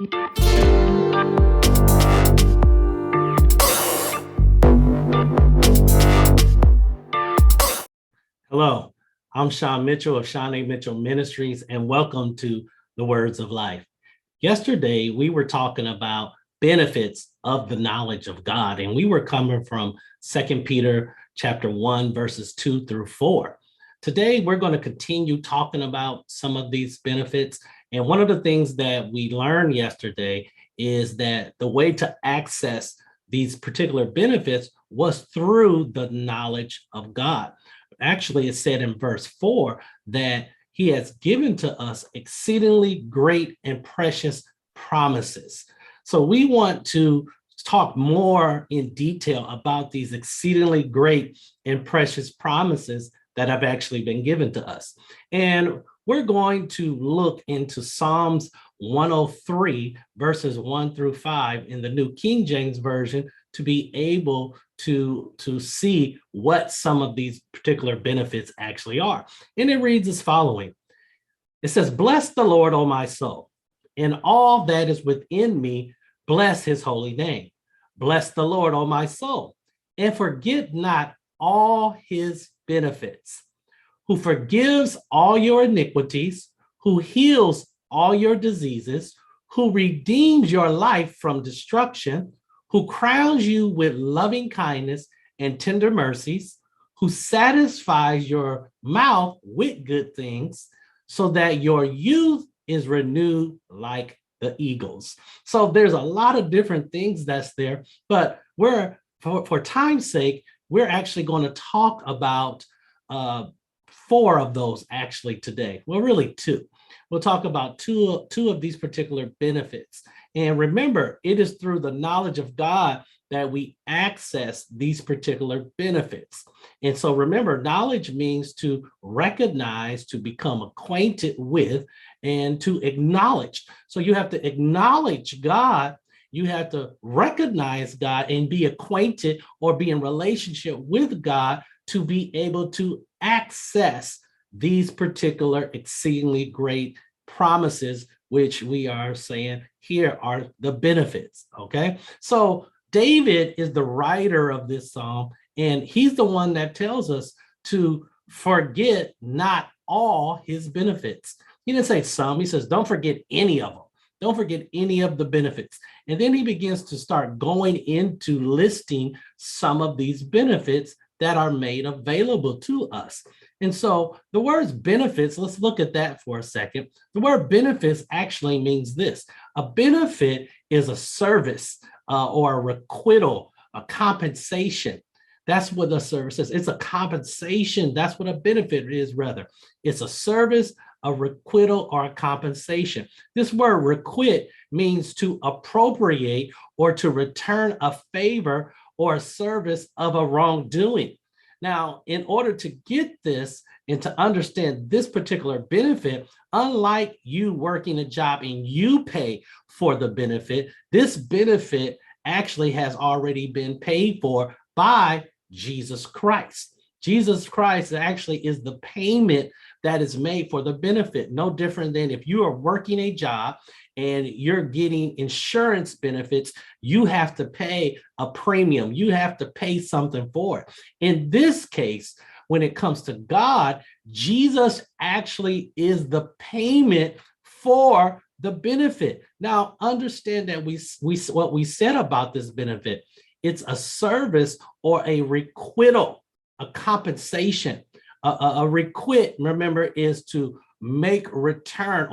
Hello, I'm Sean Mitchell of Sean A. Mitchell Ministries, and welcome to the Words of Life. Yesterday, we were talking about benefits of the knowledge of God, and we were coming from 2 Peter chapter 1, verses 2 through 4. Today, we're going to continue talking about some of these benefits. And one of the things that we learned yesterday is that the way to access these particular benefits was through the knowledge of God. Actually, it said in verse 4 that he has given to us exceedingly great and precious promises. So we want to talk more in detail about these exceedingly great and precious promises that have actually been given to us. And we're going to look into Psalms 103, verses 1 through 5 in the New King James Version to be able to see what some of these particular benefits actually are. And it reads as following. It says, "Bless the Lord, O my soul, and all that is within me, bless his holy name. Bless the Lord, O my soul, and forget not all his benefits, who forgives all your iniquities, who heals all your diseases, who redeems your life from destruction, who crowns you with loving kindness and tender mercies, who satisfies your mouth with good things, so that your youth is renewed like the eagles." So there's a lot of different things that's there, but for time's sake, we're actually going to talk about 4 of those actually today. Well, really 2. We'll talk about two of these particular benefits. And remember, it is through the knowledge of God that we access these particular benefits. And so remember, knowledge means to recognize, to become acquainted with, and to acknowledge. So you have to acknowledge God, you have to recognize God and be acquainted or be in relationship with God to be able to access these particular exceedingly great promises, which we are saying here are the benefits. Okay, so David is the writer of this psalm, and he's the one that tells us to forget not all his benefits. He didn't say some, he says don't forget any of them. Don't forget any of the benefits. And then he begins to start going into listing some of these benefits that are made available to us. And so the words benefits, let's look at that for a second. The word benefits actually means this. A benefit is a service or a requital, a compensation. That's what a service is. It's a compensation. That's what a benefit is, rather. It's a service, a requital, or a compensation. This word requite means to appropriate or to return a favor or a service of a wrongdoing. Now, in order to get this and to understand this particular benefit, unlike you working a job and you pay for the benefit, this benefit actually has already been paid for by Jesus Christ. Jesus Christ actually is the payment that is made for the benefit. No different than if you are working a job and you're getting insurance benefits, you have to pay a premium. You have to pay something for it. In this case, when it comes to God, Jesus actually is the payment for the benefit. Now, understand that what we said about this benefit, it's a service or a requital, a compensation. A requite, remember, is to make return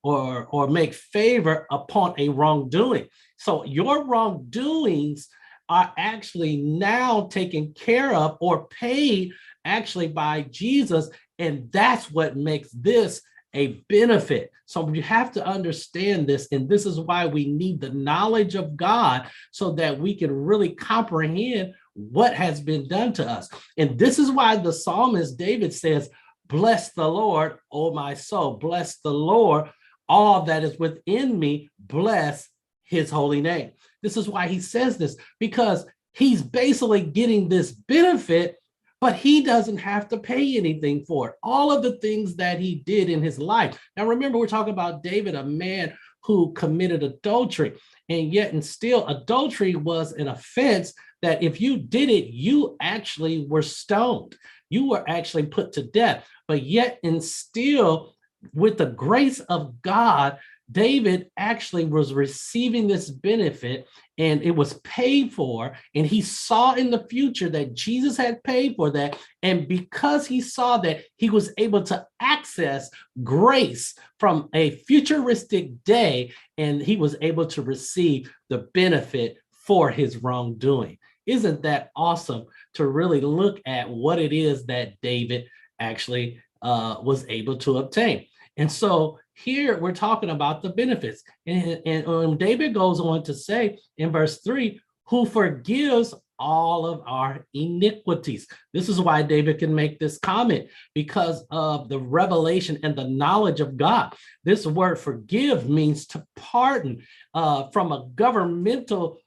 or make favor upon a wrongdoing. So your wrongdoings are actually now taken care of or paid actually by Jesus, and that's what makes this a benefit. So you have to understand this, and this is why we need the knowledge of God so that we can really comprehend what has been done to us. And this is why the psalmist David says, "Bless the Lord, O my soul. Bless the Lord, all that is within me. Bless his holy name." This is why he says this, because he's basically getting this benefit, but he doesn't have to pay anything for it. All of the things that he did in his life. Now, remember, we're talking about David, a man who committed adultery. And yet and still, adultery was an offense that if you did it, you actually were stoned. You were actually put to death. But yet and still, with the grace of God, David actually was receiving this benefit, and it was paid for. And he saw in the future that Jesus had paid for that. And because he saw that, he was able to access grace from a futuristic day, and he was able to receive the benefit for his wrongdoing. Isn't that awesome to really look at what it is that David actually was able to obtain? And so here we're talking about the benefits. And David goes on to say in verse 3, who forgives all of our iniquities. This is why David can make this comment, because of the revelation and the knowledge of God. This word forgive means to pardon. From a governmental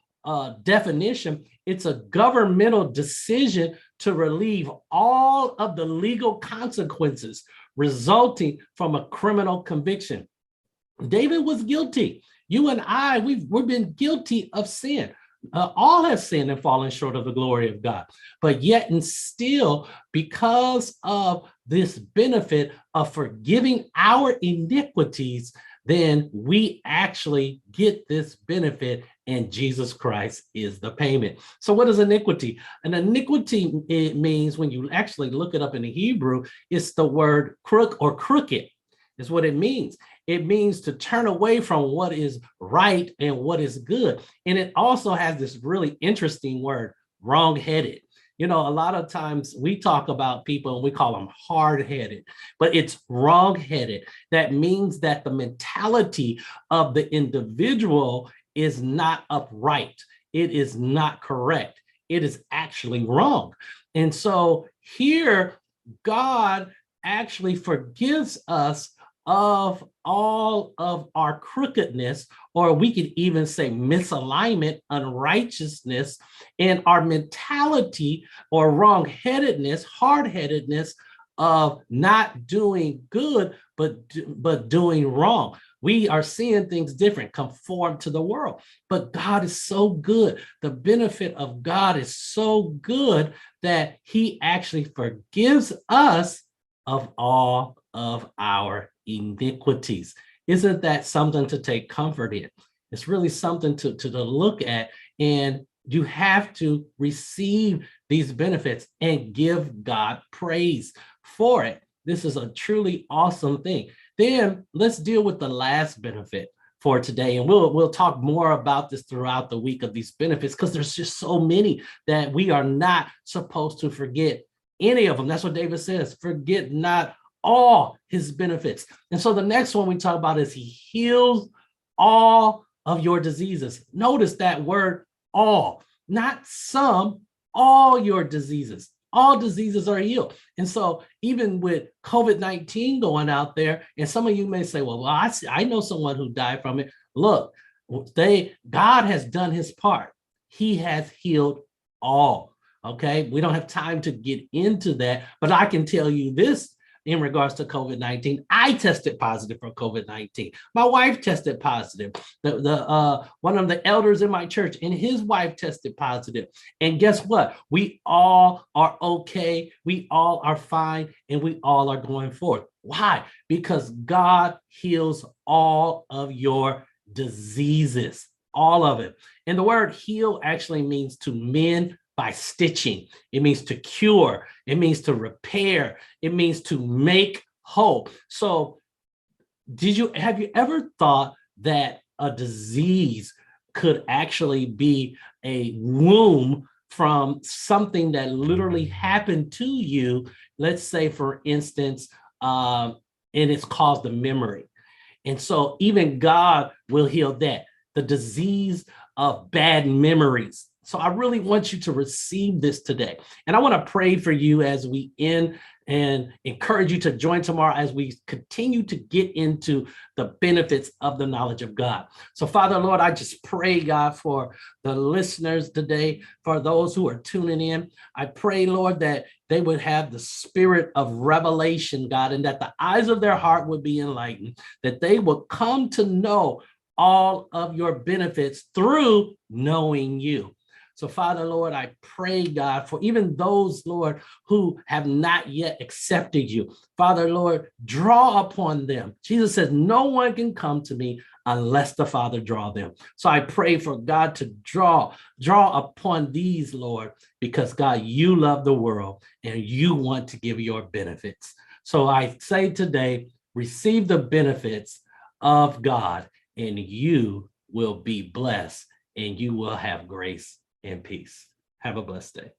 definition, it's a governmental decision to relieve all of the legal consequences resulting from a criminal conviction. David was guilty. You and I, we've been guilty of sin. All have sinned and fallen short of the glory of God. But yet and still, because of this benefit of forgiving our iniquities, then we actually get this benefit, and Jesus Christ is the payment. So what is iniquity? An iniquity, it means, when you actually look it up in the Hebrew, it's the word crook or crooked is what it means. It means to turn away from what is right and what is good. And it also has this really interesting word, wrong-headed. You know, a lot of times we talk about people and we call them hard-headed, but it's wrong-headed. That means that the mentality of the individual is not upright. It is not correct. It is actually wrong. And so here, God actually forgives us of all of our crookedness, or we could even say misalignment, unrighteousness, and our mentality or wrong-headedness, hard-headedness of not doing good, but doing wrong. We are seeing things different, conform to the world. But God is so good. The benefit of God is so good that he actually forgives us of all of our iniquities. Isn't that something to take comfort in? It's really something to look at, and you have to receive these benefits and give God praise for it. This is a truly awesome thing. Then let's deal with the last benefit for today, and we'll talk more about this throughout the week of these benefits, because there's just so many that we are not supposed to forget any of them. That's what David says, forget not all his benefits. And so the next one we talk about is he heals all of your diseases. Notice that word all, not some, all your diseases. All diseases are healed. And so even with COVID-19 going out there, and some of you may say, well, I know someone who died from it. Look, God has done his part. He has healed all. Okay, we don't have time to get into that, but I can tell you this in regards to COVID-19. I tested positive for COVID-19. My wife tested positive. One of the elders in my church and his wife tested positive. And guess what? We all are okay. We all are fine, and we all are going forward. Why? Because God heals all of your diseases, all of it. And the word heal actually means to mend by stitching. It means to cure. It means to repair. It means to make whole. So have you ever thought that a disease could actually be a wound from something that literally happened to you? Let's say, for instance, and it's caused a memory. And so even God will heal that, the disease of bad memories. So I really want you to receive this today. And I want to pray for you as we end, and encourage you to join tomorrow as we continue to get into the benefits of the knowledge of God. So Father, Lord, I just pray, God, for the listeners today, for those who are tuning in. I pray, Lord, that they would have the spirit of revelation, God, and that the eyes of their heart would be enlightened, that they would come to know all of your benefits through knowing you. So, Father, Lord, I pray, God, for even those, Lord, who have not yet accepted you. Father, Lord, draw upon them. Jesus says, no one can come to me unless the Father draw them. So I pray for God to draw upon these, Lord, because, God, you love the world and you want to give your benefits. So I say today, receive the benefits of God and you will be blessed and you will have grace and peace. Have a blessed day.